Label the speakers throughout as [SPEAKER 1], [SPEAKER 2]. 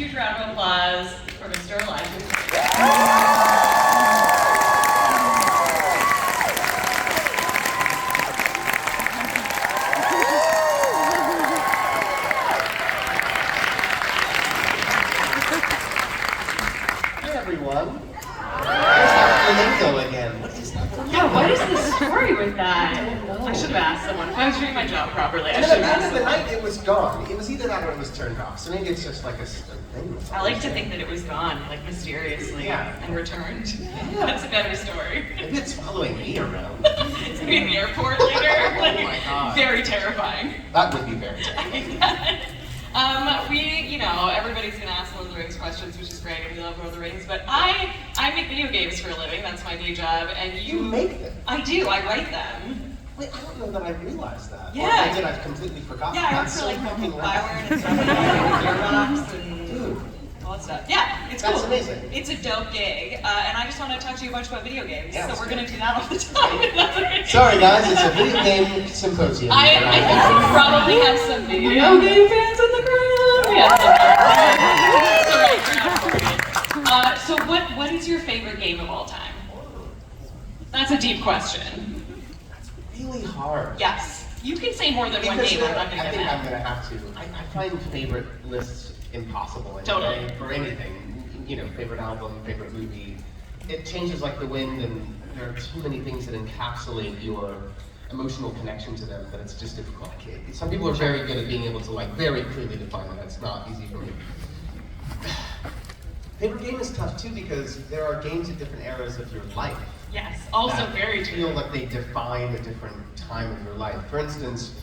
[SPEAKER 1] huge round of applause for Mr. Elijah.
[SPEAKER 2] Hey everyone. There's that flamingo again. What is that?
[SPEAKER 1] Yeah, what is the story with that? I should have asked someone. If I was doing my job properly, I
[SPEAKER 2] And
[SPEAKER 1] should
[SPEAKER 2] then
[SPEAKER 1] have
[SPEAKER 2] at the
[SPEAKER 1] asked
[SPEAKER 2] end of the
[SPEAKER 1] someone.
[SPEAKER 2] night, it was gone. It was either that or it was turned off. So maybe it's just like a thing.
[SPEAKER 1] I like to think that it was gone, like mysteriously,
[SPEAKER 2] Yeah.
[SPEAKER 1] and returned.
[SPEAKER 2] Yeah.
[SPEAKER 1] That's a better story.
[SPEAKER 2] Maybe it's following me around.
[SPEAKER 1] It's gonna be in the airport later. Like,
[SPEAKER 2] Oh my God.
[SPEAKER 1] Very terrifying.
[SPEAKER 2] That would be very terrifying.
[SPEAKER 1] Everybody's gonna ask Lord of the Rings questions, which is great, and we love Lord of the Rings, but I make video games for a living, that's my day job, and
[SPEAKER 2] You make them?
[SPEAKER 1] I do, I write them.
[SPEAKER 2] Wait, I don't know that I realized that.
[SPEAKER 1] Yeah.
[SPEAKER 2] Or if I did, I've completely forgotten.
[SPEAKER 1] Yeah, I work
[SPEAKER 2] That's
[SPEAKER 1] for
[SPEAKER 2] so
[SPEAKER 1] like
[SPEAKER 2] fucking
[SPEAKER 1] Bioware
[SPEAKER 2] rad.
[SPEAKER 1] and stuff like that, Gearbox and
[SPEAKER 2] Dude,
[SPEAKER 1] all that stuff. Yeah, it's cool.
[SPEAKER 2] That's amazing.
[SPEAKER 1] It's a dope gig, and I just want to talk to you a bunch about video games,
[SPEAKER 2] Yeah,
[SPEAKER 1] so
[SPEAKER 2] that's
[SPEAKER 1] we're
[SPEAKER 2] good.
[SPEAKER 1] gonna do that all the time.
[SPEAKER 2] sorry guys, it's a video game symposium.
[SPEAKER 1] I think we probably have some video game fans in the crowd. We have some. So what is your favorite game of all time? That's a deep question.
[SPEAKER 2] That's really hard.
[SPEAKER 1] Yes. You can say more than one
[SPEAKER 2] Because
[SPEAKER 1] game, I'm not
[SPEAKER 2] I
[SPEAKER 1] gonna get
[SPEAKER 2] think I'm
[SPEAKER 1] mad.
[SPEAKER 2] gonna have to. I find favorite lists impossible anyway,
[SPEAKER 1] Totally.
[SPEAKER 2] for anything. You know, favorite album, favorite movie. It changes like the wind, and there are too many things that encapsulate your emotional connection to them that it's just difficult. Some people are very good at being able to like very clearly define it. That's not easy for me. Favorite game is tough too because there are games at different eras of your life.
[SPEAKER 1] Yes, also
[SPEAKER 2] that
[SPEAKER 1] very
[SPEAKER 2] feel
[SPEAKER 1] true.
[SPEAKER 2] like they define a different time of your life. For instance,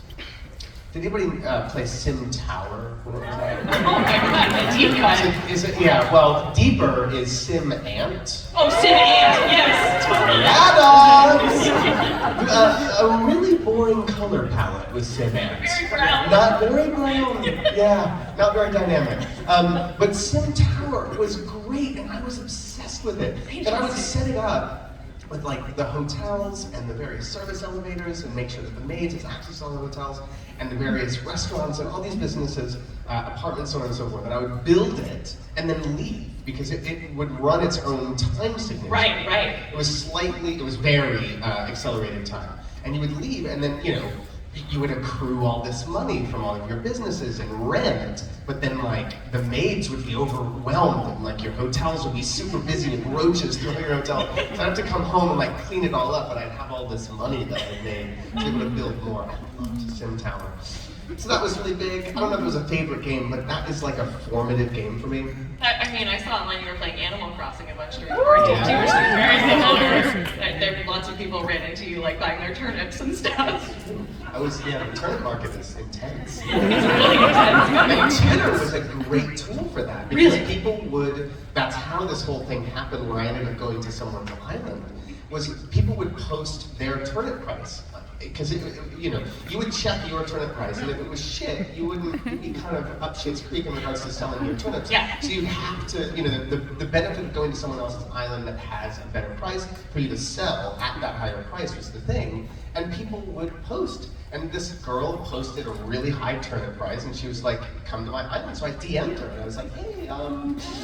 [SPEAKER 2] did anybody play Sim Tower when it was out?
[SPEAKER 1] Oh my god, a deep cut.
[SPEAKER 2] Is it, yeah, well, deeper is Sim Ant.
[SPEAKER 1] Oh, Sim Ant, yes, totally.
[SPEAKER 2] Add-ons! A really boring color palette with Sim Ant.
[SPEAKER 1] Very brown.
[SPEAKER 2] Not very brown, yeah, not very dynamic. But Sim Tower was great, and I was obsessed with it. And I would set it up with like the hotels and the various service elevators and make sure that the maids had access to all the hotels and the various restaurants and all these businesses, apartments, so on and so forth. And I would build it and then leave because it would run its own time signature.
[SPEAKER 1] Right.
[SPEAKER 2] It was very accelerated time. And you would leave and then, you would accrue all this money from all of your businesses and rent, but then like the maids would be overwhelmed and like your hotels would be super busy with roaches throughout your hotel. So I'd have to come home and like clean it all up, but I'd have all this money that I made to be able to build more. I loved Sim Tower. So that was really big. I don't know if it was a favorite game, but that is like a formative game for me.
[SPEAKER 1] I saw online you were playing Animal Crossing a bunch during quarantine too, which is very similar. There lots of people ran into you like buying their turnips and stuff.
[SPEAKER 2] The turnip market is intense.
[SPEAKER 1] It's really intense.
[SPEAKER 2] And Twitter was a great tool for that because
[SPEAKER 1] Really?
[SPEAKER 2] people would. That's how this whole thing happened. Where I ended up going to someone's island, was people would post their turnip price because you would check your turnip price, and if it was shit, you'd be kind of up shit's creek in regards to selling your turnips.
[SPEAKER 1] Yeah.
[SPEAKER 2] So you have to, the benefit of going to someone else's island that has a better price for you to sell at that higher price was the thing, and people would post. And this girl posted a really high turnip price, and she was like, "Come to my island." So I DM'd her, and I was like, "Hey,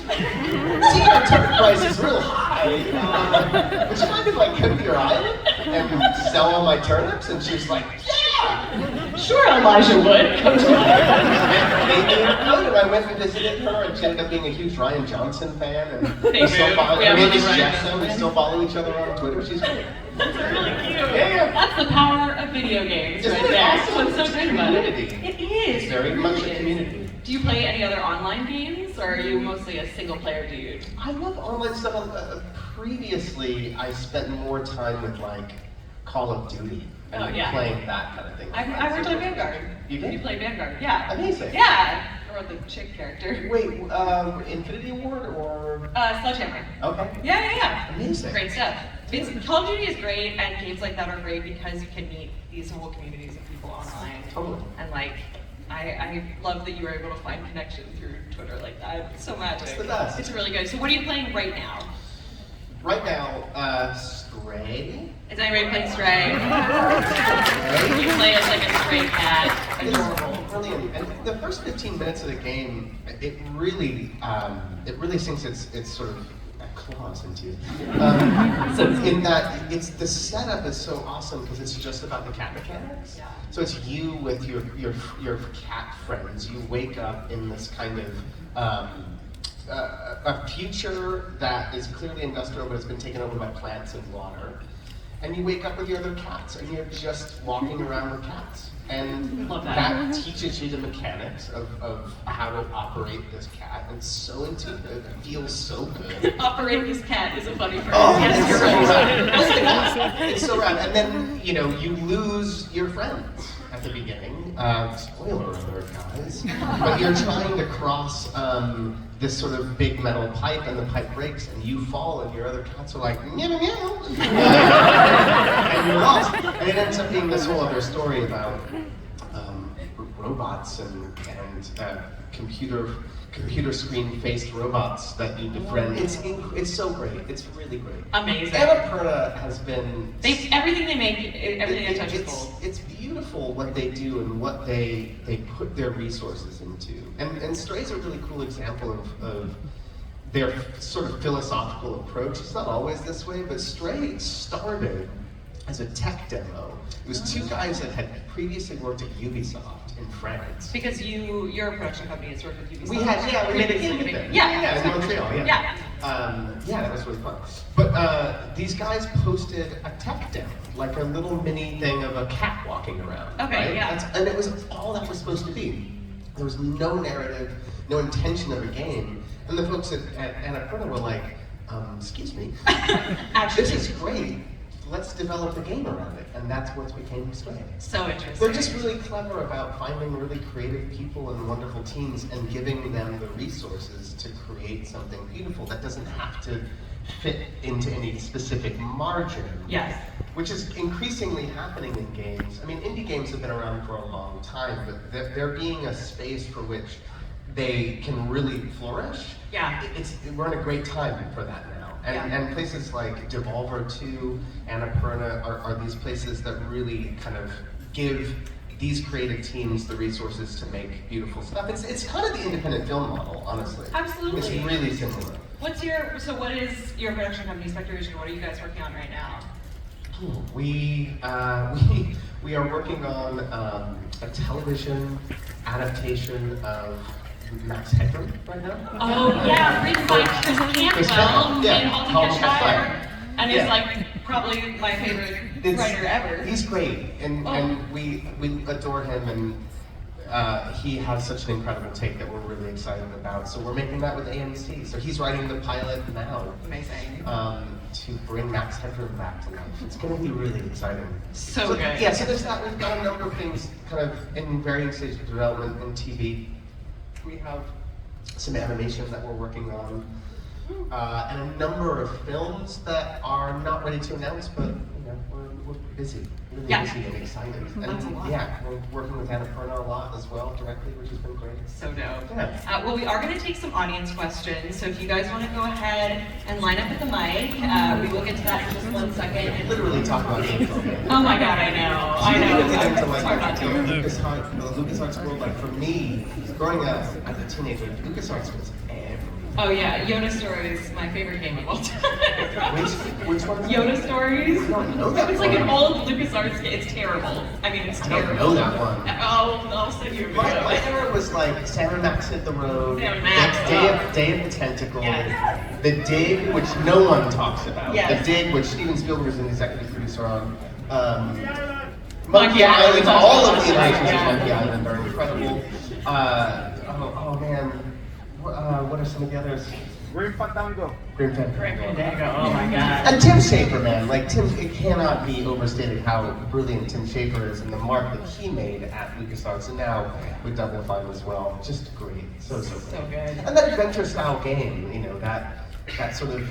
[SPEAKER 2] see your turnip price is real high. Would you mind if I come to your island and sell all my turnips?" And she was like, "Yeah,
[SPEAKER 1] Sure, Elijah would. Come to
[SPEAKER 2] and maybe and I went and visited her, and she ended up being a huge Ryan Johnson fan, and
[SPEAKER 1] They
[SPEAKER 2] we're still
[SPEAKER 1] do.
[SPEAKER 2] following.
[SPEAKER 1] We have
[SPEAKER 2] Her name
[SPEAKER 1] a
[SPEAKER 2] is
[SPEAKER 1] Ryan
[SPEAKER 2] Jessa.
[SPEAKER 1] Johnson
[SPEAKER 2] We
[SPEAKER 1] fan.
[SPEAKER 2] still follow each other on Twitter. She's great.
[SPEAKER 1] That's really cute.
[SPEAKER 2] Yeah.
[SPEAKER 1] That's the power of video games
[SPEAKER 2] Isn't
[SPEAKER 1] right
[SPEAKER 2] it
[SPEAKER 1] there.
[SPEAKER 2] awesome?
[SPEAKER 1] What's so
[SPEAKER 2] It's a
[SPEAKER 1] good about it?
[SPEAKER 2] community.
[SPEAKER 1] It is.
[SPEAKER 2] It's very much
[SPEAKER 1] It
[SPEAKER 2] a
[SPEAKER 1] is.
[SPEAKER 2] community.
[SPEAKER 1] Do you play any other online games, or are you mostly a single player dude?
[SPEAKER 2] I love online stuff. Previously, I spent more time with like Call of Duty and
[SPEAKER 1] Oh, yeah.
[SPEAKER 2] playing that kind of thing.
[SPEAKER 1] I worked on Vanguard.
[SPEAKER 2] You did?
[SPEAKER 1] You played Vanguard, yeah.
[SPEAKER 2] Amazing.
[SPEAKER 1] Yeah. I wrote the chick character.
[SPEAKER 2] Wait, Infinity Ward or?
[SPEAKER 1] Sledgehammer.
[SPEAKER 2] Okay.
[SPEAKER 1] Yeah.
[SPEAKER 2] Amazing.
[SPEAKER 1] Great stuff. Call of Duty is great, and games like that are great because you can meet these whole communities of people online.
[SPEAKER 2] Totally.
[SPEAKER 1] And I love that you were able to find connection through Twitter like that. It's so magic.
[SPEAKER 2] It's the best.
[SPEAKER 1] It's really good. So what are you playing right now?
[SPEAKER 2] Right now, Stray.
[SPEAKER 1] Is anybody playing Stray? You play as like a stray cat. Adorable.
[SPEAKER 2] brilliant. And the first 15 minutes of the game, it really sinks its sort of claws into you. So in that, the setup is so awesome because it's just about the cat mechanics.
[SPEAKER 1] Yeah.
[SPEAKER 2] So it's you with your cat friends. You wake up in this kind of a future that is clearly industrial, but it's been taken over by plants and water. And you wake up with your other cats, and you're just walking around with cats. And that teaches you the mechanics of how to operate this cat. It's so intuitive, it feels so good.
[SPEAKER 1] Operate this cat is a funny phrase.
[SPEAKER 2] Oh,
[SPEAKER 1] Yes,
[SPEAKER 2] it's
[SPEAKER 1] you're
[SPEAKER 2] so
[SPEAKER 1] right.
[SPEAKER 2] rad. It's so rad. And then, you lose your friends at the beginning. Spoiler alert, guys. But you're trying to cross this sort of big metal pipe, and the pipe breaks, and you fall, and your other cats are like, meow, meow, meow. And you're lost. And it ends up being this whole other story about robots and computer screen-faced robots that you befriend. It's so great. It's really great.
[SPEAKER 1] Amazing.
[SPEAKER 2] Annapurna has been...
[SPEAKER 1] everything they make, everything they touch is gold.
[SPEAKER 2] It's beautiful what they do and what they put their resources into. And Stray's a really cool example of their sort of philosophical approach. It's not always this way, but Stray started as a tech demo. It was two guys that had previously worked at Ubisoft in France.
[SPEAKER 1] Because your production company has worked with Ubisoft.
[SPEAKER 2] We made a game with them.
[SPEAKER 1] Yeah,
[SPEAKER 2] in Montreal, yeah. That was really fun. But these guys posted a tech demo, like a little mini thing of a cat walking around.
[SPEAKER 1] Okay,
[SPEAKER 2] right?
[SPEAKER 1] yeah.
[SPEAKER 2] And it was all that was supposed to be. There was no narrative, no intention of a game. And the folks at Annapurna were like, excuse me, this is great. Let's develop a game around it, and that's what became Stray.
[SPEAKER 1] So interesting.
[SPEAKER 2] They're just really clever about finding really creative people and wonderful teams and giving them the resources to create something beautiful that doesn't have to fit into any specific margin.
[SPEAKER 1] Yes.
[SPEAKER 2] Which is increasingly happening in games. I mean, indie games have been around for a long time, but they're being a space for which they can really flourish.
[SPEAKER 1] Yeah.
[SPEAKER 2] We're in a great time for that now. And places like Devolver 2, Annapurna are these places that really kind of give these creative teams the resources to make beautiful stuff. It's kind of the independent film model, honestly.
[SPEAKER 1] Absolutely.
[SPEAKER 2] It's really similar.
[SPEAKER 1] What is your production company, Spectre Vision? What are you guys working on right now?
[SPEAKER 2] We are working on a television adaptation of Max Headroom right now.
[SPEAKER 1] Oh yeah, written by Chris Campbell in Halton and is like probably my favorite writer ever.
[SPEAKER 2] He's great, and we adore him, and he has such an incredible take that we're really excited about. So we're making that with AMC. So he's writing the pilot now.
[SPEAKER 1] Amazing.
[SPEAKER 2] To bring Max Headroom back to life. It's going to be really exciting.
[SPEAKER 1] So good.
[SPEAKER 2] Yeah, so there's that. We've got a number of things kind of in varying stages of development in TV. We have some animation that we're working on, and a number of films that are not ready to announce, but we're busy, really busy and excited. And we're working with Annapurna a lot as well, directly, which has been great.
[SPEAKER 1] So dope.
[SPEAKER 2] Yeah.
[SPEAKER 1] Well, we are going to take some audience questions, so if you guys want to go ahead and line up at the mic, we will get to that in just 1 second.
[SPEAKER 2] Literally talk about info.
[SPEAKER 1] Oh my god, I know.
[SPEAKER 2] It's
[SPEAKER 1] hard not to.
[SPEAKER 2] the LucasArts world, like for me, growing up as a teenager, LucasArts was everywhere.
[SPEAKER 1] Oh yeah, Yoda Stories is my favorite game of all time.
[SPEAKER 2] Which one?
[SPEAKER 1] Yoda Stories?
[SPEAKER 2] I don't know that
[SPEAKER 1] It's like an old LucasArts game. It's terrible. I mean, it's terrible.
[SPEAKER 2] I don't know that one.
[SPEAKER 1] I'll send you a video.
[SPEAKER 2] My era was like Sam and Max Hit the Road,
[SPEAKER 1] Sam and Max.
[SPEAKER 2] Day of the Tentacle,
[SPEAKER 1] Yes.
[SPEAKER 2] The Dig, which no one talks about.
[SPEAKER 1] Yes.
[SPEAKER 2] The Dig, which Steven Spielberg is an executive producer on.
[SPEAKER 1] Monkey Island.
[SPEAKER 2] All of the iterations of Monkey Island are incredible. Oh man. What are some of the others?
[SPEAKER 3] Grim Fandango.
[SPEAKER 2] Grim Fandango.
[SPEAKER 1] Oh my god.
[SPEAKER 2] And Tim Schafer, man. Like, it cannot be overstated how brilliant Tim Schafer is and the mark that he made at LucasArts, and now with Double Fine as well. Just great. So great.
[SPEAKER 1] So good.
[SPEAKER 2] And that adventure-style game, that sort of,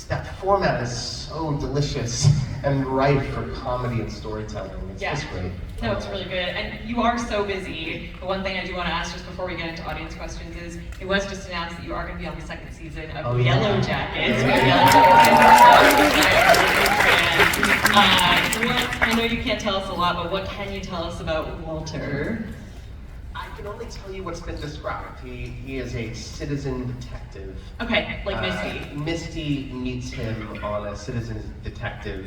[SPEAKER 2] that format is so delicious and ripe for comedy and storytelling. It's just great.
[SPEAKER 1] No, it's really good. And you are so busy. The one thing I do want to ask just before we get into audience questions is, it was just announced that you are going to be on the second season of Yellow Jackets. I know you can't tell us a lot, but what can you tell us about Walter?
[SPEAKER 2] can only tell you what's been described. He is a citizen detective.
[SPEAKER 1] Okay, like Misty.
[SPEAKER 2] Misty meets him on a citizen detective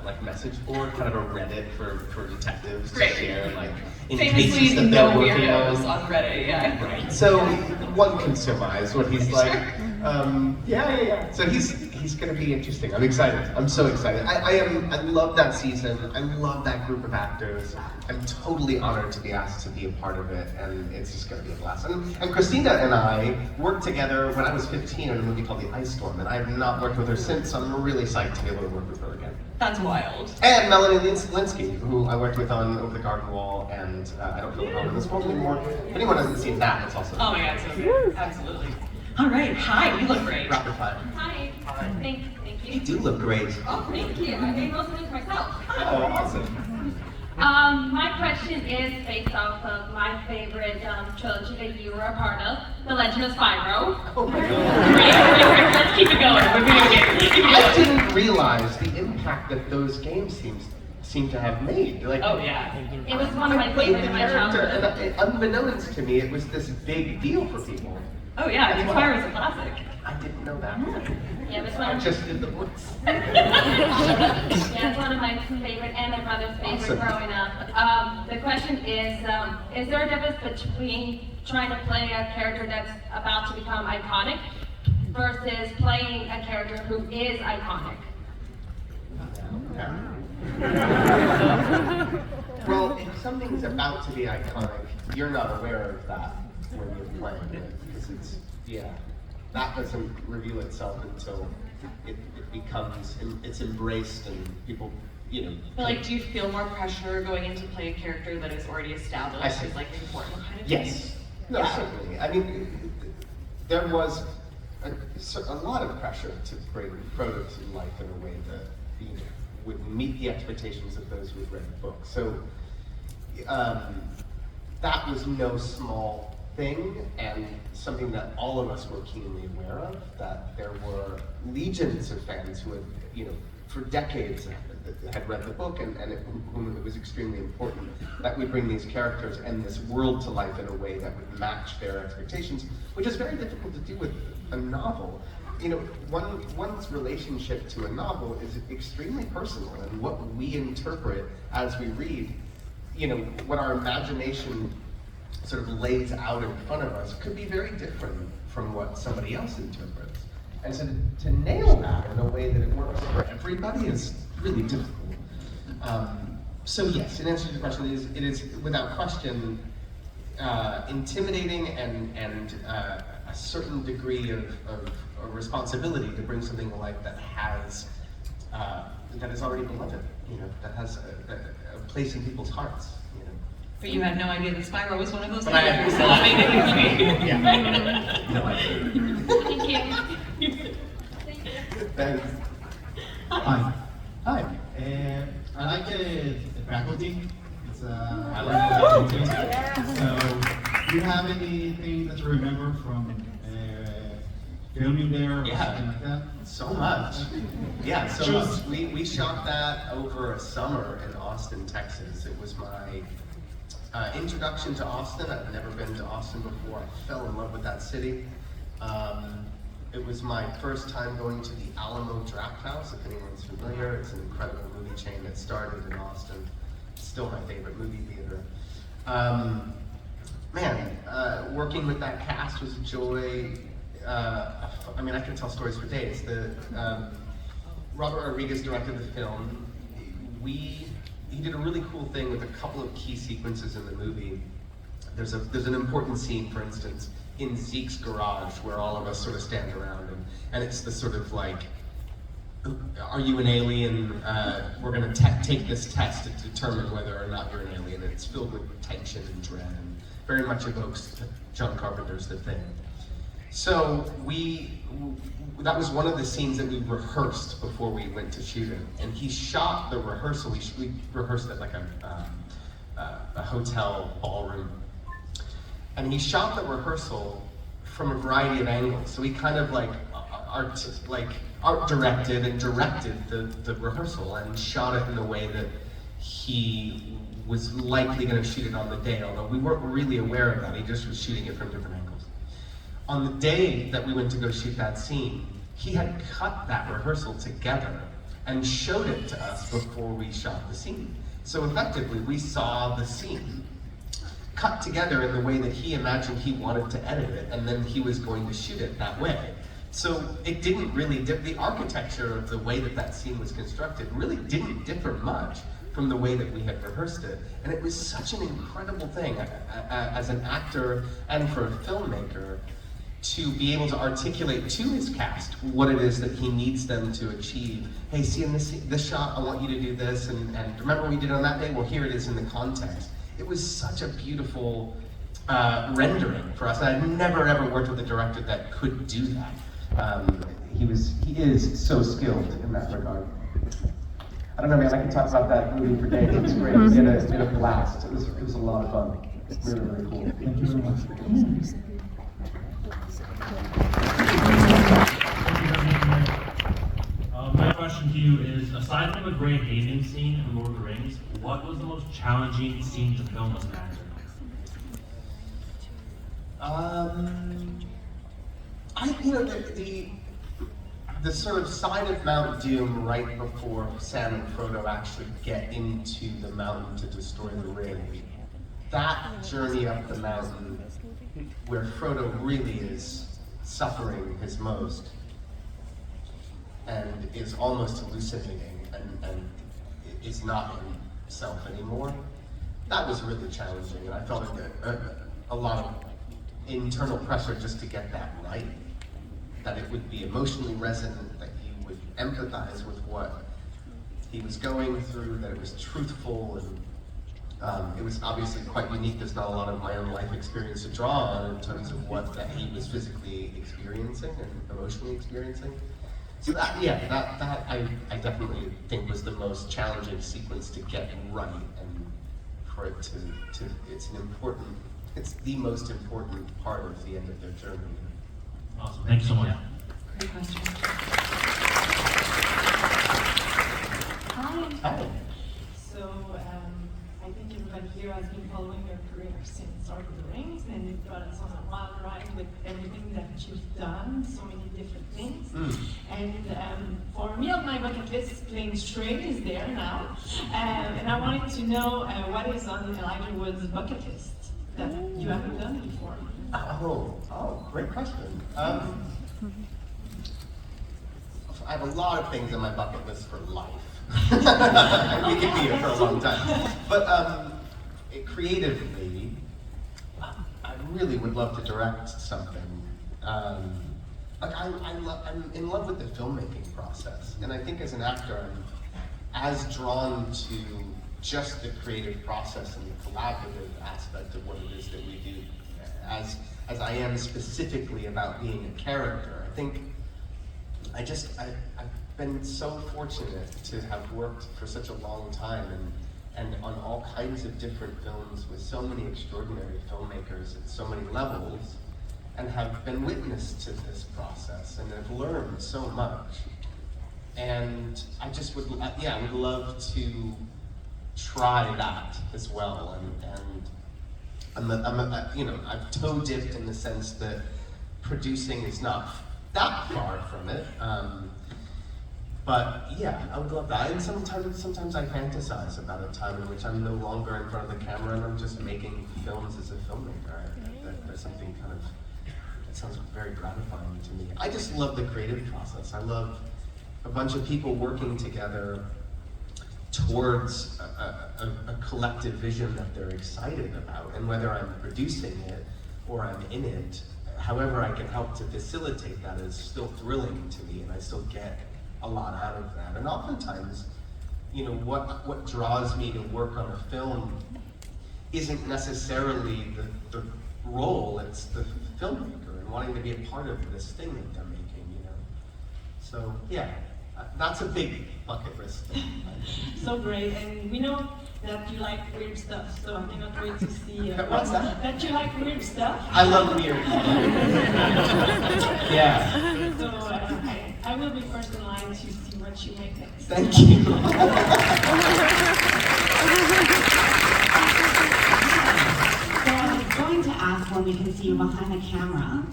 [SPEAKER 2] like message board, kind of a Reddit for detectives to share like in cases
[SPEAKER 1] Famously,
[SPEAKER 2] that
[SPEAKER 1] no
[SPEAKER 2] they're working
[SPEAKER 1] weirdos
[SPEAKER 2] on.
[SPEAKER 1] on Reddit, yeah.
[SPEAKER 2] Right. So one can surmise what he's like. Yeah. So he's gonna be interesting. I'm excited. I'm so excited. I love that season. I love that group of actors. I'm totally honored to be asked to be a part of it, and it's just gonna be a blast. And Christina and I worked together when I was 15 in a movie called The Ice Storm, and I have not worked with her since, so I'm really psyched to be able to work with her again.
[SPEAKER 1] That's wild.
[SPEAKER 2] And Melanie Linsky, who I worked with on Over the Garden Wall, and I don't know how in this world anymore. If anyone hasn't seen that, it's also.
[SPEAKER 1] Oh my god, so good. Absolutely. All right, hi, you look great.
[SPEAKER 2] Rapid fire.
[SPEAKER 3] Hi. Thank you.
[SPEAKER 2] You do look great.
[SPEAKER 3] Oh, thank you. I made most of this myself.
[SPEAKER 2] Oh, awesome.
[SPEAKER 3] My question is based off of my favorite trilogy that you were a part of, The Legend of Spyro.
[SPEAKER 2] Oh my God.
[SPEAKER 1] Great. Let's keep it going. We're video games. Let's keep it
[SPEAKER 2] I
[SPEAKER 1] going.
[SPEAKER 2] didn't realize the impact that those games seem to have made. Like,
[SPEAKER 1] Oh yeah.
[SPEAKER 3] It was one of my
[SPEAKER 2] I played
[SPEAKER 3] favorites
[SPEAKER 2] the
[SPEAKER 3] in my
[SPEAKER 2] character,
[SPEAKER 3] childhood.
[SPEAKER 2] and unbeknownst to me, it was this big deal for people.
[SPEAKER 1] Oh yeah, I mean, Fire is a classic.
[SPEAKER 2] I didn't know that.
[SPEAKER 3] Yeah, this
[SPEAKER 2] I
[SPEAKER 3] one.
[SPEAKER 2] just did the books.
[SPEAKER 3] Yeah, it's one of my favorite and my brother's favorite
[SPEAKER 2] Awesome.
[SPEAKER 3] growing up. The question is there a difference between trying to play a character that's about to become iconic versus playing a character who is iconic?
[SPEAKER 2] Well, if something's about to be iconic, you're not aware of that when you're playing it, because that doesn't reveal itself until it becomes, it's embraced and people,
[SPEAKER 1] But like, do you feel more pressure going into play a character that is already
[SPEAKER 2] I
[SPEAKER 1] established
[SPEAKER 2] see.
[SPEAKER 1] as like important kind of
[SPEAKER 2] Yes. No,
[SPEAKER 1] Yeah.
[SPEAKER 2] certainly. I mean, there was a lot of pressure to bring Frodo to life in a way that would meet the expectations of those who had read the book. So that was no small thing, and something that all of us were keenly aware of. That there were legions of fans who had, for decades had read the book, and whom it was extremely important that we bring these characters and this world to life in a way that would match their expectations, which is very difficult to do with a novel. One's relationship to a novel is extremely personal, and what we interpret as we read, what our imagination sort of lays out in front of us could be very different from what somebody else interprets. And so to nail that in a way that it works for everybody is really difficult. So yes, in answer to your question, it is without question intimidating and a certain degree of responsibility to bring something to life that is already beloved, that has a place in people's hearts.
[SPEAKER 1] But you had no idea that Spyro was one of those
[SPEAKER 2] But I
[SPEAKER 1] characters.
[SPEAKER 2] had
[SPEAKER 1] So that made it easy.
[SPEAKER 2] Yeah. No idea.
[SPEAKER 3] Thank you.
[SPEAKER 2] Thanks.
[SPEAKER 4] Hi. Hi. I like the faculty. I like the faculty. So, do you have anything that you remember from filming there or something like that?
[SPEAKER 2] So much. Yeah, so much. We shot that over a summer in Austin, Texas. It was my introduction to Austin. I'd never been to Austin before. I fell in love with that city. It was my first time going to the Alamo Draft House, if anyone's familiar. It's an incredible movie chain that started in Austin. It's still my favorite movie theater. Working with that cast was a joy. I could tell stories for days. Robert Rodriguez directed the film. He did a really cool thing with a couple of key sequences in the movie. There's an important scene, for instance, in Zeke's garage where all of us sort of stand around and it's the sort of like, are you an alien? We're gonna take this test to determine whether or not you're an alien. And it's filled with tension and dread and very much evokes John Carpenter's The Thing. So that was one of the scenes that we rehearsed before we went to shoot it. And he shot the rehearsal, we rehearsed at like a hotel ballroom. And he shot the rehearsal from a variety of angles. So he kind of art directed and directed the rehearsal and shot it in a way that he was likely going to shoot it on the day, although we weren't really aware of that. He just was shooting it from different angles. On the day that we went to go shoot that scene, he had cut that rehearsal together and showed it to us before we shot the scene. So effectively, we saw the scene cut together in the way that he imagined he wanted to edit it, and then he was going to shoot it that way. So it didn't really the architecture of the way that that scene was constructed really didn't differ much from the way that we had rehearsed it. And it was such an incredible thing as an actor and for a filmmaker to be able to articulate to his cast what it is that he needs them to achieve. Hey, see in this shot, I want you to do this, and remember we did it on that day? Well, here it is in the context. It was such a beautiful rendering for us. And I've never ever worked with a director that could do that. He is so skilled in that regard. I don't know, man, I can talk about that movie for days. It was great. We had a blast. It was a lot of fun. Really, really cool.
[SPEAKER 4] Thank you very much.
[SPEAKER 5] My question to you is, aside from the great Haven scene in Lord of the Rings, what was the most challenging scene to film as an actor?
[SPEAKER 2] The sort of side of Mount Doom right before Sam and Frodo actually get into the mountain to destroy the ring. That journey up the mountain, where Frodo really is suffering his most, and is almost hallucinating, and is not himself anymore. That was really challenging, and I felt a lot of internal pressure just to get that right. That it would be emotionally resonant, that you would empathize with what he was going through, that it was truthful, and it was obviously quite unique. There's not a lot of my own life experience to draw on in terms of what that he was physically experiencing and emotionally experiencing. So that I definitely think was the most challenging sequence to get right, and for it to it's the most important part of the end of their journey.
[SPEAKER 5] Awesome, thank you so much.
[SPEAKER 1] Great question.
[SPEAKER 2] Hi.
[SPEAKER 6] So, I think everybody here has been following your career since Lord of the Rings, and you've got us on a wild ride with everything that you've done, so many different things. And for me, on my bucket list, playing Stray is there now. And I wanted to know what is on Elijah Wood's bucket list that you haven't done before.
[SPEAKER 2] Oh, great question. I have a lot of things on my bucket list for life. We could be here for a long time. But creatively, I really would love to direct something. I'm in love with the filmmaking process, and I think as an actor, I'm as drawn to just the creative process and the collaborative aspect of what it is that we do as I am specifically about being a character. I think I've been so fortunate to have worked for such a long time and on all kinds of different films with so many extraordinary filmmakers at so many levels, and have been witness to this process and have learned so much. And I just would love to try that as well. And I've toe dipped in the sense that producing is not that far from it. But yeah, I would love that. And sometimes I fantasize about a time in which I'm no longer in front of the camera and I'm just making films as a filmmaker. There's something that sounds very gratifying to me. I just love the creative process. I love a bunch of people working together towards a collective vision that they're excited about. And whether I'm producing it or I'm in it, however I can help to facilitate that is still thrilling to me, and I still get a lot out of that. And oftentimes, what draws me to work on a film isn't necessarily the role, it's the filmmaker and wanting to be a part of this thing that they're making, So yeah, that's a big bucket list thing.
[SPEAKER 6] So great, and we know that you like weird stuff, so I cannot wait to see
[SPEAKER 2] What's that?
[SPEAKER 6] That you like weird stuff.
[SPEAKER 2] I love weird. Yeah.
[SPEAKER 6] So I will be first in line to see what you make next.
[SPEAKER 2] Thank you.
[SPEAKER 7] so we can see you behind the camera.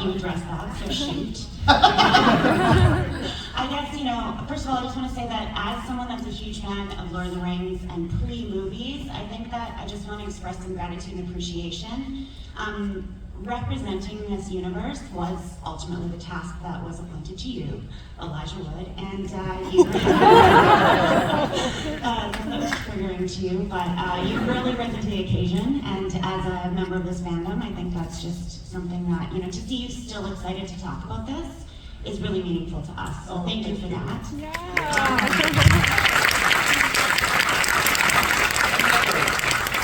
[SPEAKER 7] You address that, so shoot. I guess, you know, first of all, I just want to say that as someone that's a huge fan of Lord of the Rings and pre-movies, I think that I just want to express some gratitude and appreciation. Representing this universe was ultimately the task that was appointed to you, Elijah Wood, and you, that was triggering to you, but you really risen to the occasion, and as a member of this fandom, I think that's just something that, you know, to see you still excited to talk about this is really meaningful to us, so thank you for that.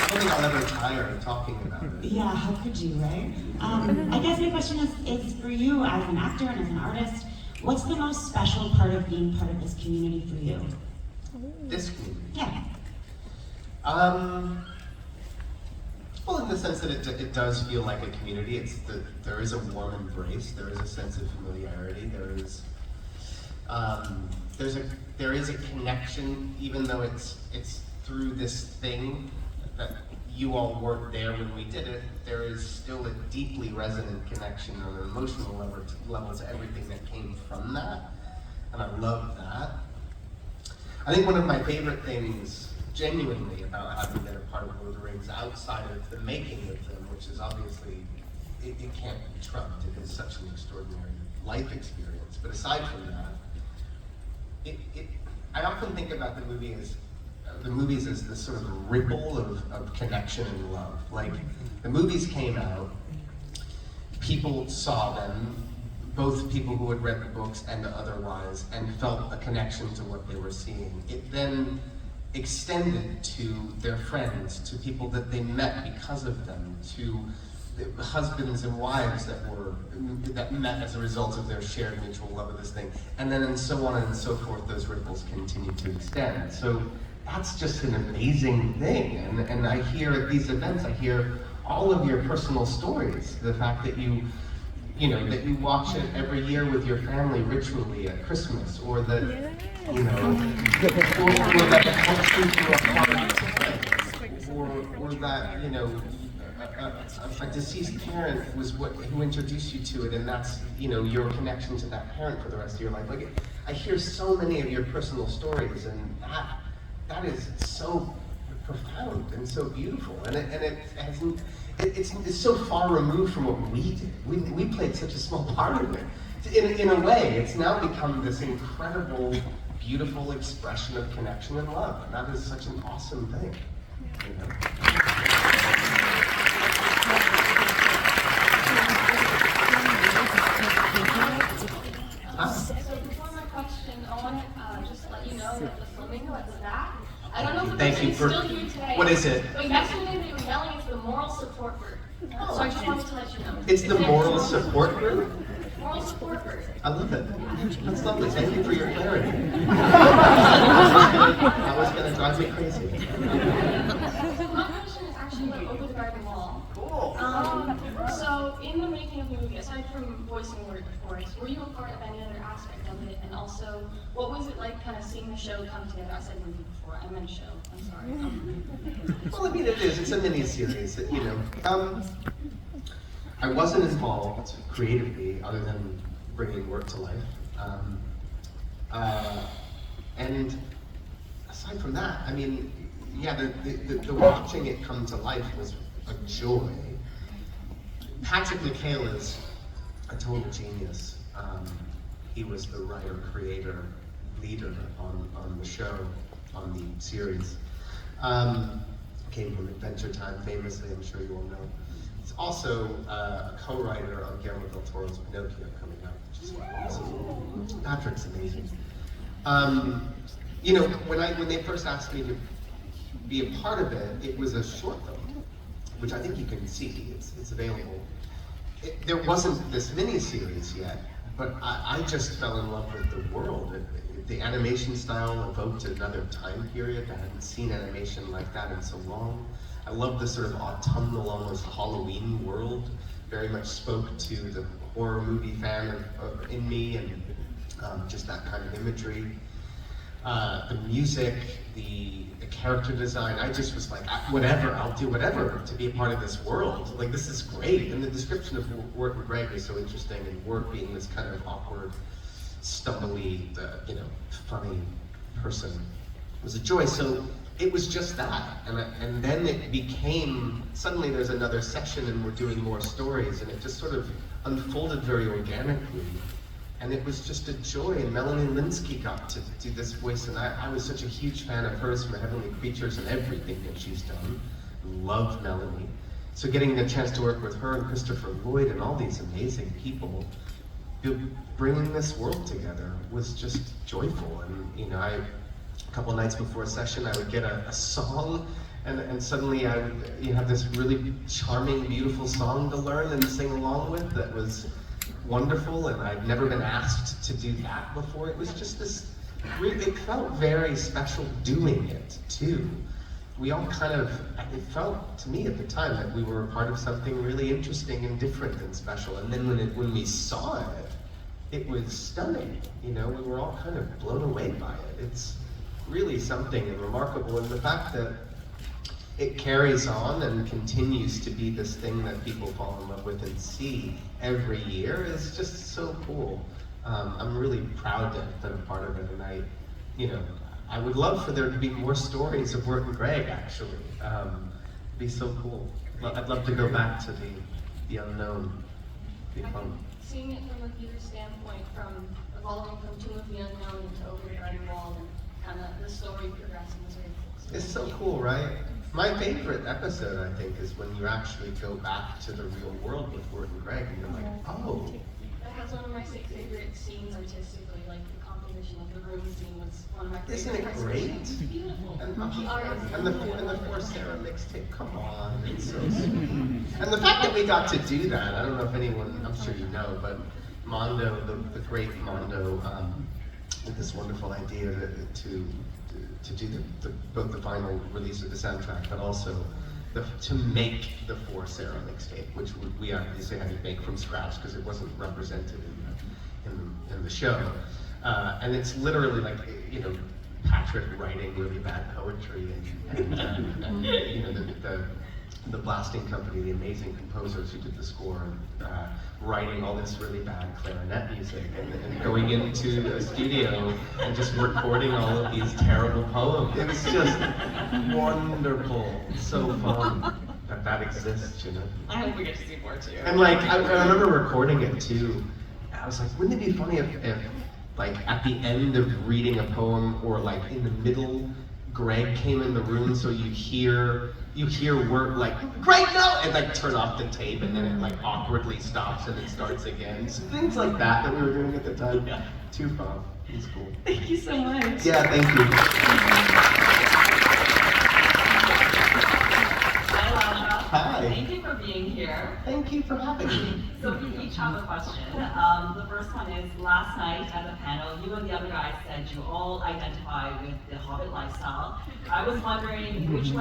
[SPEAKER 2] I don't think I'll ever tire of talking about it.
[SPEAKER 7] Yeah, how could you, right? I guess my question is for you as an actor and as an artist, what's the most special part of being part of this community for you?
[SPEAKER 2] This community?
[SPEAKER 7] Yeah.
[SPEAKER 2] Well, in the sense that it does feel like a community. There is a warm embrace. There is a sense of familiarity. There is a connection, even though it's through this thing that you all weren't there when we did it. There is still a deeply resonant connection on an emotional level to everything that came from that, and I love that. I think one of my favorite things, genuinely, about having been a part of Lord of the Rings outside of the making of them, which is obviously, it can't be trumped. It is such an extraordinary life experience. But aside from that, I often think about the movies as this sort of ripple of connection and love. Like, the movies came out, people saw them, both people who had read the books and otherwise, and felt a connection to what they were seeing. It then extended to their friends, to people that they met because of them, to the husbands and wives that met as a result of their shared mutual love of this thing. And then and so on and so forth, those ripples continue to extend. So that's just an amazing thing. And I hear at these events, I hear all of your personal stories. The fact that you watch it every year with your family ritually at Christmas, or that, or that it helps you through a hard, or that, a deceased parent was who introduced you to it, and that's, your connection to that parent for the rest of your life. Like, I hear so many of your personal stories, and that is so profound and so beautiful, and it's so far removed from what we did. We played such a small part of it. In a way, it's now become this incredible, beautiful expression of connection and love, and that is such an awesome thing.
[SPEAKER 3] So before my question, I want to just let you know that the flamingo at the back, I don't know if
[SPEAKER 2] Thank you
[SPEAKER 3] it's
[SPEAKER 2] for,
[SPEAKER 3] still here today.
[SPEAKER 2] what is it?
[SPEAKER 3] But yesterday they were yelling it's the moral support bird. So I just wanted to let you know.
[SPEAKER 2] It's the moral support group?
[SPEAKER 3] Moral support bird.
[SPEAKER 2] I love it. That's lovely. Thank you for your clarity. That was going to drive me crazy.
[SPEAKER 3] My question is actually like over the garden wall.
[SPEAKER 2] Cool.
[SPEAKER 3] So in the making of the movie, aside from voicing word, of course, were you a part of any other aspect of it? And also, what was it like kind of seeing the show come together? I said movie before, I meant show. I'm sorry.
[SPEAKER 2] Well, I mean, it is. It's a mini-series, I wasn't involved creatively, other than bringing work to life. And aside from that, I mean, yeah, the watching it come to life was a joy. Patrick McHale is a total genius. He was the writer, creator, leader on the show, on the series. Came from Adventure Time, famously, I'm sure you all know. He's also a co-writer of Guillermo del Toro's Pinocchio coming up, which is awesome. Patrick's amazing. When they first asked me to be a part of it, it was a short film, which I think you can see. It's available. There wasn't this mini-series yet, but I just fell in love with the world. The animation style evoked another time period. I hadn't seen animation like that in so long. I love the sort of autumnal, almost Halloween world. Very much spoke to the horror movie fan in me, and just that kind of imagery. the music, the character design. I just was like, whatever, I'll do whatever to be a part of this world. Like, this is great. And the description of Wirt and Greg is so interesting, and Wirt being this kind of awkward, stumbly, funny person was a joy. So it was just that, and then it became, suddenly there's another section and we're doing more stories, and it just sort of unfolded very organically. And it was just a joy, and Melanie Linsky got to do this voice, and I was such a huge fan of hers from Heavenly Creatures and everything that she's done. Love Melanie. So getting the chance to work with her and Christopher Lloyd and all these amazing people, bringing this world together was just joyful. And a couple nights before a session, I would get a song, and suddenly I would have this really charming, beautiful song to learn and sing along with that was wonderful, and I'd never been asked to do that before. It was just this, it felt very special doing it too. We all it felt to me at the time that we were a part of something really interesting and different and special. And then when we saw it, it was stunning. We were all kind of blown away by it. It's really something and remarkable, and the fact that it carries on and continues to be this thing that people fall in love with and see every year is just so cool. I'm really proud to have been a part of it, and I would love for there to be more stories of Wirt and Greg, actually. It'd be so cool. I'd love to go back to the unknown. It'd be fun.
[SPEAKER 3] Seeing it from a theater standpoint, from evolving from Tomb of the Unknown to Over the Garden Wall, and kind of the story progressing was very cool.
[SPEAKER 2] It's so cool, right? My favorite episode, I think, is when you actually go back to the real world with Wirt and Greg, and you're like, oh.
[SPEAKER 3] That's one of my favorite scenes artistically, like the composition of the room scene was one of my favorite.
[SPEAKER 2] Isn't it great?
[SPEAKER 3] It's beautiful.
[SPEAKER 2] And the For Sarah mixtape, come on, it's so sweet. And the fact that we got to do that, I don't know if anyone, I'm sure you know, but Mondo, the great Mondo, had this wonderful idea to do both the final release of the soundtrack, but also to make the For Sarah mixtape, which we obviously had to make from scratch because it wasn't represented in the show. And it's literally like, Patrick writing really bad poetry, and the Blasting Company, the amazing composers who did the score, writing all this really bad clarinet music, and going into a studio and just recording all of these terrible poems. It was just wonderful, so fun that exists,
[SPEAKER 1] I hope we get to see more too.
[SPEAKER 2] And I remember recording it too. I was like, wouldn't it be funny if at the end of reading a poem, or in the middle, Greg came in the room, so you hear Wirt Greg, no! And turn off the tape, and then it awkwardly stops and it starts again. So things like that we were doing at the time.
[SPEAKER 1] Yeah.
[SPEAKER 2] Too fun. It was cool.
[SPEAKER 1] Thank you so much.
[SPEAKER 2] Yeah, thank you.
[SPEAKER 8] Hi, Lasha.
[SPEAKER 2] Hi.
[SPEAKER 8] Thank you for being here.
[SPEAKER 2] Thank you for having me.
[SPEAKER 8] So we each have a question. The first one is, last night at the panel, you and the other guys said you all identify with the Hobbit lifestyle. I was wondering which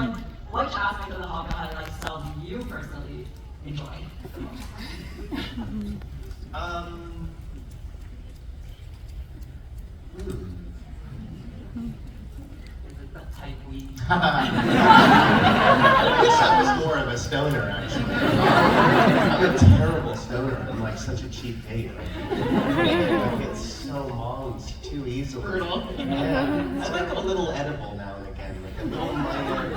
[SPEAKER 8] aspect of the Hobbit lifestyle do you personally enjoy the most? Is it the type we?
[SPEAKER 2] I wish I was more of a stoner, actually. I'm a terrible stoner. I'm such a cheap date. I get so moms too easily.
[SPEAKER 1] Brutal.
[SPEAKER 2] Yeah. I like a little edible now and again, a little minor,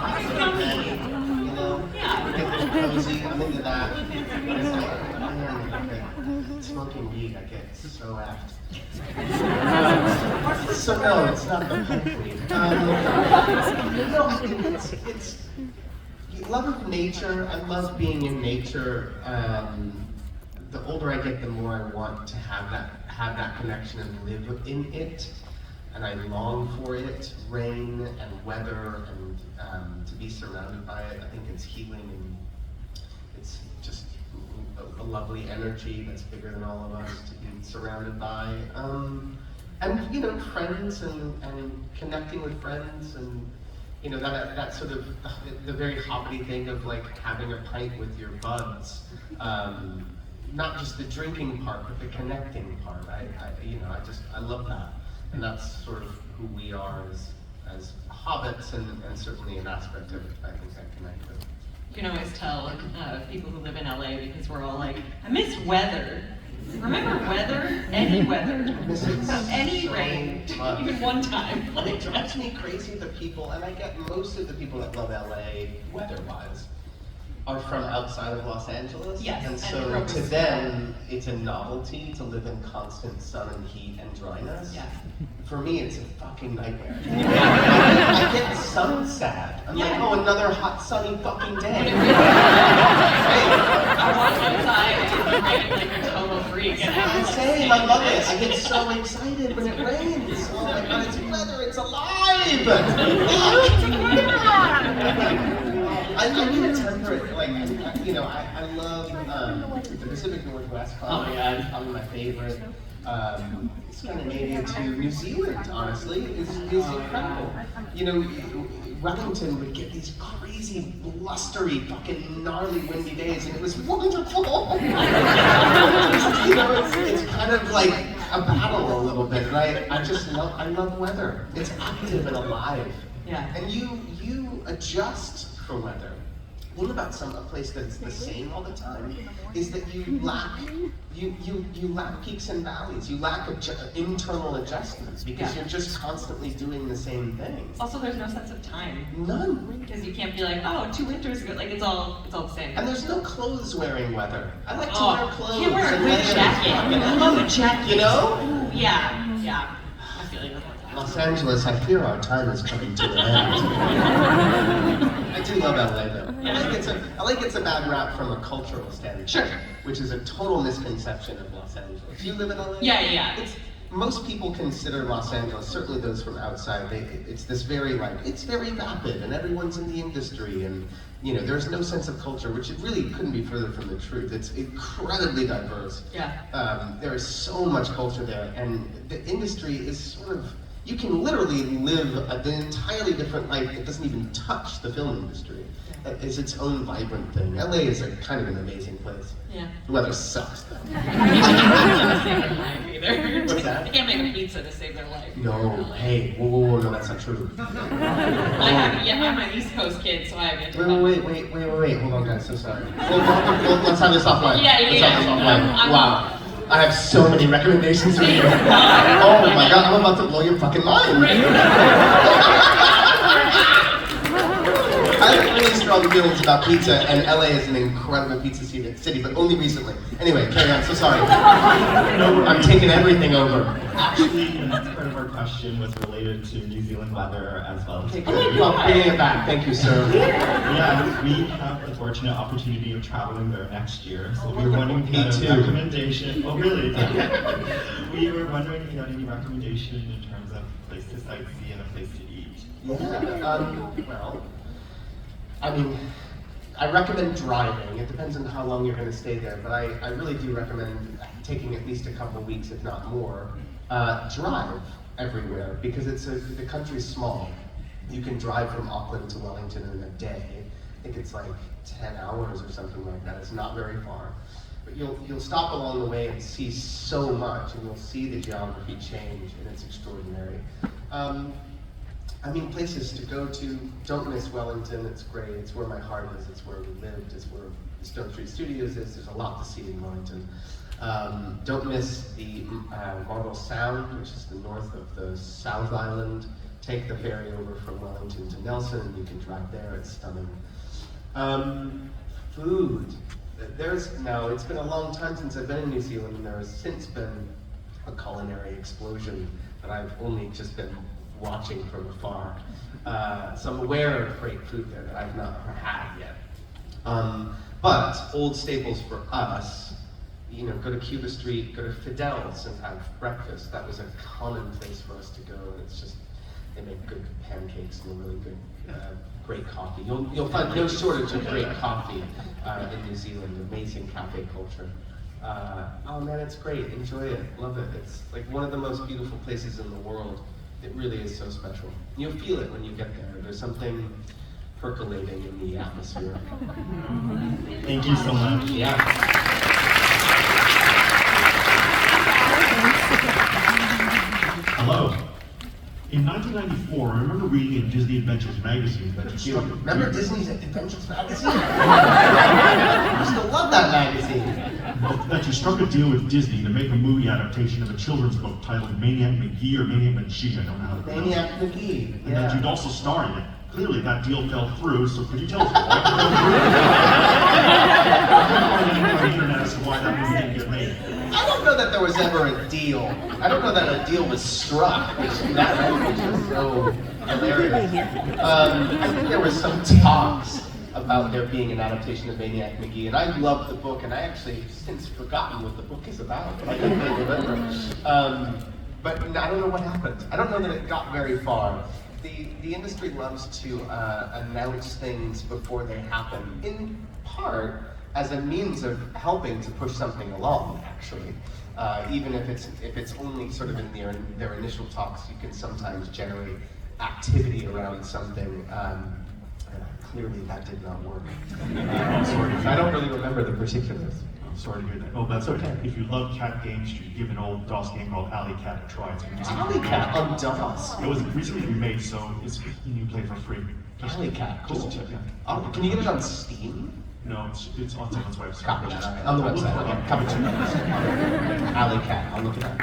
[SPEAKER 1] Yeah.
[SPEAKER 2] get cozy. I'm into that. Smoking weed, I get so effed. So no, it's not the pipe weed. It's love of nature. I love being in nature. The older I get, the more I want to have that connection and live in it. And I long for it, rain and weather, and to be surrounded by it. I think it's healing, and it's just a lovely energy that's bigger than all of us to be surrounded by. And friends and connecting with friends, and that sort of the very hobbity thing of having a pint with your buds. Not just the drinking part, but the connecting part. I love that. And that's sort of who we are as hobbits, and certainly an aspect of it I think I connect with.
[SPEAKER 1] You can always tell people who live in LA because we're all like, I miss weather. Remember weather? Any weather. Any rain. Even one time.
[SPEAKER 2] It drives me crazy the people, and I get most of the people that love LA weather-wise are from outside of Los Angeles.
[SPEAKER 1] Yes,
[SPEAKER 2] and
[SPEAKER 1] and
[SPEAKER 2] so
[SPEAKER 1] from
[SPEAKER 2] to them, it's a novelty to live in constant sun and heat and dryness.
[SPEAKER 1] Yeah.
[SPEAKER 2] For me, it's a fucking nightmare. I get sun sad. I'm like, oh, another hot, sunny fucking day.
[SPEAKER 1] I walk outside and you're like a total freak. And
[SPEAKER 2] I'm saying, I love it. I get so excited when it rains. Oh my god, it's weather, it's alive! I mean, it's temperate. Like, I love the Pacific Northwest.
[SPEAKER 1] Oh my God.
[SPEAKER 2] Probably my favorite. Scandinavia to New Zealand, honestly, is incredible. Wellington would get these crazy, blustery, fucking gnarly, windy days, and it was wonderful. It's kind of like a battle a little bit, and I love weather. It's active and alive.
[SPEAKER 1] Yeah.
[SPEAKER 2] And you adjust for weather. The thing about a place that's the same all the time is that you lack peaks and valleys. You lack internal adjustments because you're just constantly doing the same things.
[SPEAKER 1] Also, there's no sense of time.
[SPEAKER 2] None.
[SPEAKER 1] Because you can't be like, oh, 2 winters ago. Like, it's all the same.
[SPEAKER 2] And there's no clothes wearing weather. I like to wear clothes.
[SPEAKER 1] You wear a
[SPEAKER 2] and
[SPEAKER 1] good
[SPEAKER 2] weather.
[SPEAKER 1] jacket. I love a jacket.
[SPEAKER 2] You know?
[SPEAKER 1] Yeah. I feel you.
[SPEAKER 2] Los Angeles, I fear our time is coming to an end. I do love LA though. I like it's a bad rap from a cultural standpoint.
[SPEAKER 1] Sure.
[SPEAKER 2] Which is a total misconception of Los Angeles. You live in LA?
[SPEAKER 1] Yeah.
[SPEAKER 2] Most people consider Los Angeles, certainly those from outside, it's this very it's very vapid and everyone's in the industry and there's no sense of culture, which it really couldn't be further from the truth. It's incredibly diverse.
[SPEAKER 1] Yeah.
[SPEAKER 2] There is so much culture there, and the industry is sort of, you can literally live an entirely different life that doesn't even touch the film industry. It's its own vibrant thing. LA is a kind of an amazing place.
[SPEAKER 1] Yeah.
[SPEAKER 2] The weather sucks though.
[SPEAKER 1] Either.
[SPEAKER 2] What's that?
[SPEAKER 1] They can't make a pizza to save their life.
[SPEAKER 2] No, hey, whoa, no, that's not true.
[SPEAKER 1] I'm an East Coast kid, so I get to
[SPEAKER 2] Wait, hold on guys, so sorry. Let's have this offline.
[SPEAKER 1] Yeah.
[SPEAKER 2] Let's have this offline. Wow. I have so many recommendations for you. Oh my god, I'm about to blow your fucking mind. I have really strong feelings about pizza, and LA is an incredible pizza city, but only recently. Anyway, carry on, so sorry. I'm taking everything over.
[SPEAKER 4] Actually, the next part of our question was related to New Zealand weather as well.
[SPEAKER 2] Okay, good. Well, bringing it back, thank you, sir.
[SPEAKER 4] Yeah, we have the fortunate opportunity of traveling there next year, so we were wondering
[SPEAKER 2] Me too.
[SPEAKER 4] recommendation. Oh, really? We were wondering if you had any recommendation in terms of place to sightsee and a place to eat.
[SPEAKER 2] Well, I mean, I recommend driving. It depends on how long you're going to stay there, but I really do recommend taking at least a couple weeks, if not more. Drive everywhere because the country's small. You can drive from Auckland to Wellington in a day. I think it's like 10 hours or something like that. It's not very far. But you'll stop along the way and see so much, and you'll see the geography change, and it's extraordinary. Places to go to, don't miss Wellington, it's great, it's where my heart is, it's where we lived, it's where Stone Street Studios is, there's a lot to see in Wellington. Don't miss the Marble Sound, which is the north of the South Island. Take the ferry over from Wellington to Nelson, and you can drive there, it's stunning. Food. It's been a long time since I've been in New Zealand, and there has since been a culinary explosion that I've only just been watching from afar. So I'm aware of great food there that I've not had yet. But old staples for us, go to Cuba Street, go to Fidel's and have breakfast. That was a common place for us to go, and it's just, they make good pancakes and really good, great coffee. You'll find no shortage of great coffee in New Zealand, amazing cafe culture. Oh man, it's great, enjoy it, love it. It's like one of the most beautiful places in the world. It really is so special. You'll feel it when you get there. There's something percolating in the atmosphere.
[SPEAKER 4] Thank you so much.
[SPEAKER 2] Yeah.
[SPEAKER 4] Hello. In 1994, I remember reading in Disney Adventures magazine that you
[SPEAKER 2] Remember Disney's Adventures magazine? I used to love that magazine.
[SPEAKER 4] that you struck a deal with Disney to make a movie adaptation of a children's book titled Maniac McGee or Maniac McGee, I don't know how to pronounce it.
[SPEAKER 2] Maniac McGee,
[SPEAKER 4] And that you'd
[SPEAKER 2] yeah.
[SPEAKER 4] also star in it. Clearly that deal fell through, so could you tell us why it fell through? I couldn't find anything on the internet as to why that movie didn't get made.
[SPEAKER 2] I don't know that there was ever a deal. I don't know that a deal was struck, which is so hilarious. I think there was some talks about there being an adaptation of Maniac McGee, and I loved the book, and I actually have since forgotten what the book is about, but I can remember. But I don't know what happened. I don't know that it got very far. The industry loves to announce things before they happen, in part as a means of helping to push something along, actually. Even if it's only sort of in their initial talks, you can sometimes generate activity around something. Clearly that did not work. I don't really remember the particulars.
[SPEAKER 4] I'm sorry to hear that. Oh, that's okay. If you love cat games, you should give an old DOS game called Alley Cat a try. It's recently
[SPEAKER 2] Alley Cat on DOS.
[SPEAKER 4] It was recently remade, so you can play for free.
[SPEAKER 2] Alley Cat, cool.
[SPEAKER 4] Just check, yeah.
[SPEAKER 2] Oh, can you get it on Steam?
[SPEAKER 4] No, it's on someone's website.
[SPEAKER 2] Copy that. On the website, okay. Copy to Alley Cat, I'll look it up.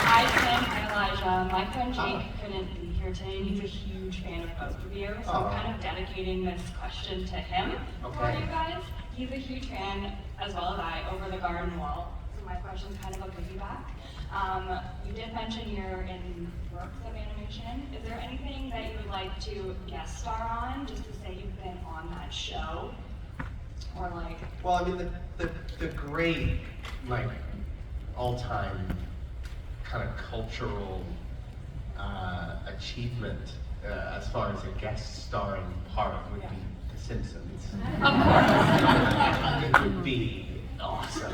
[SPEAKER 3] Hi Tim, hi Elijah. My friend Jake couldn't be here today, and he's a huge fan of both of you, so
[SPEAKER 2] Oh.
[SPEAKER 3] I'm kind of dedicating this question to him for
[SPEAKER 2] Okay.
[SPEAKER 3] you guys. He's a huge fan, as well as I, over the garden wall, so my question's kind of a piggyback. You did mention you're in works of animation. Is there anything that you would like to guest star on, just to say you've been on that show? Or like,
[SPEAKER 2] Well, I mean, the great, like, all-time kind of cultural achievement as far as a guest starring part would be The Simpsons.
[SPEAKER 3] of course.
[SPEAKER 2] It would be awesome.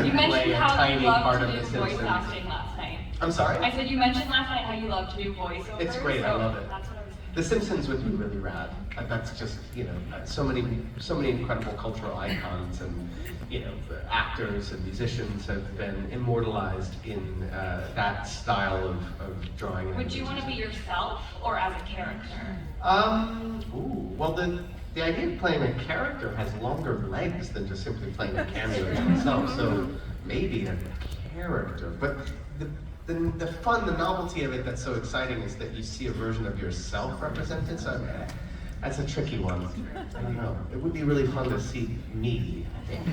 [SPEAKER 3] You mentioned how you love to
[SPEAKER 2] of
[SPEAKER 3] do
[SPEAKER 2] The
[SPEAKER 3] voice
[SPEAKER 2] Simpsons.
[SPEAKER 3] acting last night.
[SPEAKER 2] I'm sorry?
[SPEAKER 3] I said you mentioned last night how you love to do voiceovers.
[SPEAKER 2] It's great, I
[SPEAKER 3] so
[SPEAKER 2] love it.
[SPEAKER 3] That's what I was
[SPEAKER 2] The Simpsons would be really rad. That's just, so many incredible cultural icons and, actors and musicians have been immortalized in that style of drawing. and
[SPEAKER 3] Would you want to be yourself or as a character?
[SPEAKER 2] Well, the idea of playing a character has longer legs than just simply playing a cameo as yourself, so maybe a character. But the fun, the novelty of it that's so exciting is that you see a version of yourself represented, so that's a tricky one. I don't know. It would be really fun to see me, I think.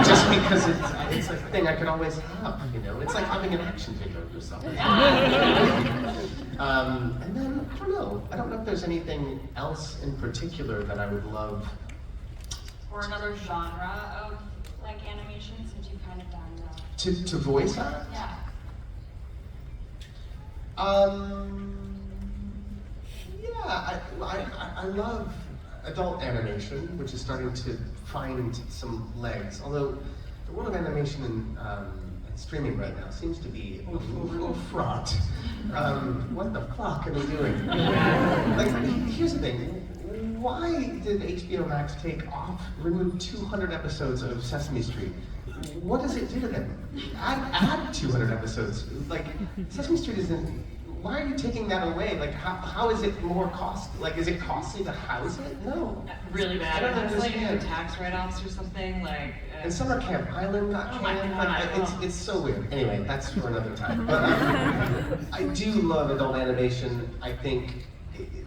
[SPEAKER 2] Just because it's a thing I could always have, It's like having an action figure of yourself. And then, I don't know if there's anything else in particular that I would love.
[SPEAKER 3] Or another genre of like animation, since you've kind of done that?
[SPEAKER 2] To voice act?
[SPEAKER 3] Yeah.
[SPEAKER 2] Yeah, I love adult animation, which is starting to find some legs. Although the world of animation and streaming right now seems to be a little fraught. What the fuck are they doing? Like, here's the thing. Why did HBO Max remove 200 episodes of Sesame Street? What does it do to them? Add 200 episodes. Like, Sesame Street isn't. Why are you taking that away? Like, how is it more costly? Like, is it costly to house it? No.
[SPEAKER 1] Really bad.
[SPEAKER 2] I don't
[SPEAKER 1] It's like
[SPEAKER 2] understand.
[SPEAKER 1] tax write-offs or something, like.
[SPEAKER 2] And Summer Camp Island got
[SPEAKER 1] Oh my
[SPEAKER 2] canned.
[SPEAKER 1] God.
[SPEAKER 2] Like, it's so weird. Anyway, that's for another time. But I do love adult animation. I think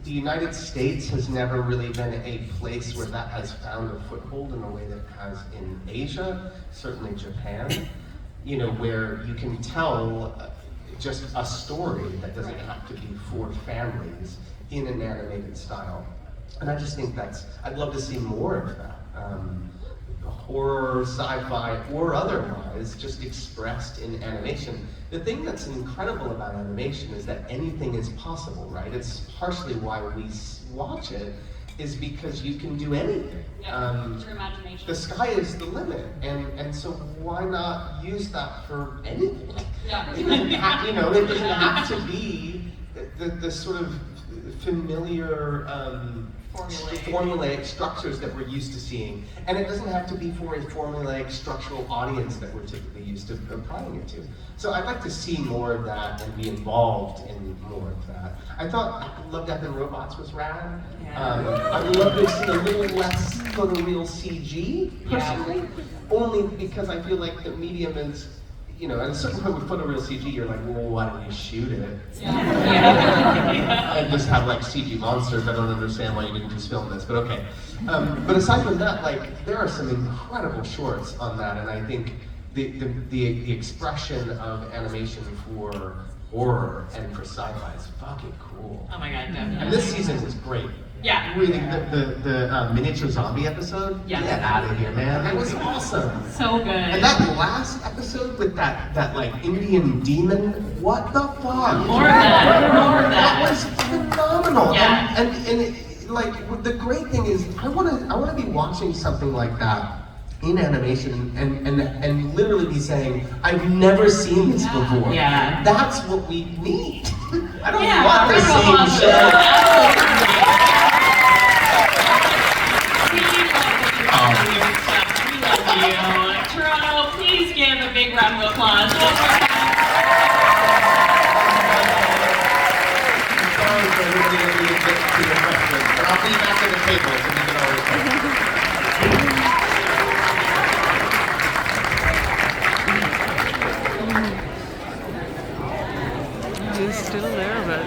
[SPEAKER 2] the United States has never really been a place where that has found a foothold in the way that it has in Asia, certainly Japan, where you can tell just a story that doesn't have to be for families in an animated style. And I just think I'd love to see more of that. Horror, sci-fi, or otherwise, just expressed in animation. The thing that's incredible about animation is that anything is possible, right? It's partially why we watch it, is because you can do anything.
[SPEAKER 3] Yeah, it's your imagination.
[SPEAKER 2] The sky is the limit, and so why not use that for anything?
[SPEAKER 3] Yeah.
[SPEAKER 2] It doesn't have, it doesn't have to be the sort of familiar formulaic structures that we're used to seeing. And it doesn't have to be for a formulaic structural audience that we're typically used to applying it to. So I'd like to see more of that and be involved in more of that. I thought Love, Death, and Robots was rad. I would love to see a little less photoreal CG, personally, only because I feel like the medium is, you know, at a certain point with photoreal CG, you're like, well, why don't you shoot it? And just have like CG monsters. I don't understand why you didn't just film this, but okay. But aside from that, like, there are some incredible shorts on that, and I think the expression of animation for horror and for sci-fi is fucking cool.
[SPEAKER 1] Oh my god, definitely.
[SPEAKER 2] And this season was great.
[SPEAKER 1] Yeah.
[SPEAKER 2] Really, the miniature zombie episode?
[SPEAKER 1] Yeah.
[SPEAKER 2] Get out of here, man. That was awesome.
[SPEAKER 1] So good.
[SPEAKER 2] And that last episode with that like Indian demon, what the fuck?
[SPEAKER 1] More of that. More of
[SPEAKER 2] That
[SPEAKER 1] that.
[SPEAKER 2] was phenomenal.
[SPEAKER 1] Yeah.
[SPEAKER 2] And like the great thing is I wanna be watching something like that in animation and literally be saying, I've never seen this before.
[SPEAKER 1] Yeah.
[SPEAKER 2] That's what we need. I don't
[SPEAKER 1] Yeah,
[SPEAKER 2] want the
[SPEAKER 1] round of
[SPEAKER 2] same
[SPEAKER 1] applause.
[SPEAKER 2] show.
[SPEAKER 1] We love you. Toronto, please give a big round of applause.
[SPEAKER 2] Sorry for everybody that we didn't get to your questions, but I'll be back at the table so we can always talk.
[SPEAKER 9] He's still there, but...